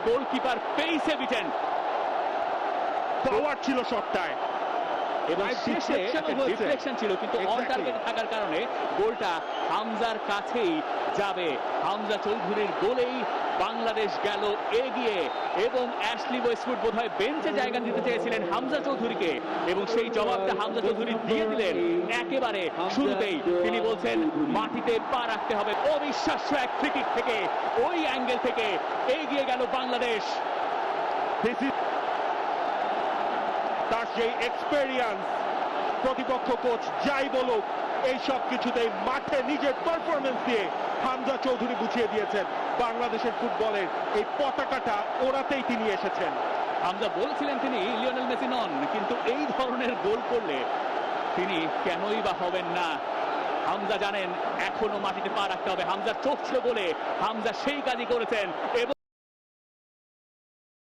Goalkeeper পেইসে beaten. পাওয়ার ছিল শটটায় এবং শেষে ডিফ্লেকশন ছিল, কিন্তু অন টার্গেট থাকার কারণে গোলটা হামজার কাছেই যাবে। হামজা চৌধুরীর গোলেই বাংলাদেশ গেল এগিয়ে এবং অ্যাশলি ওয়েস্টউড বোধহয় বেঞ্চে জায়গা দিতে চেয়েছিলেন হামজা চৌধুরীকে এবং সেই জবাবটা হামজা চৌধুরী দিয়ে দিলেন একেবারে শুরুতেই। তিনি বলছেন মাটিতে পা রাখতে হবে। অবিশ্বাস্য এক ফ্রি কিক থেকে ওই অ্যাঙ্গেল থেকে এগিয়ে গেল বাংলাদেশ। তার সেই এক্সপেরিয়েন্স, প্রতিপক্ষ কোচ যাই বলুক এই সব কিছুতেই মাঠে নিজের পারফরমেন্স দিয়ে হামজা চৌধুরী বুঝিয়ে দিয়েছেন বাংলাদেশের ফুটবলের এই পতাকাটা ওড়াতেই তিনি এসেছেন। হামজা বলছিলেন তিনি লিওনেল মেসি নন, কিন্তু এই ধরনের গোল করলে তিনি কেনই বা হবেন না। হামজা জানেন এখনো মাটিতে পা রাখতে হবে। হামজার চোখ ছিল বলে হামজা সেই কাজই করেছেন এবং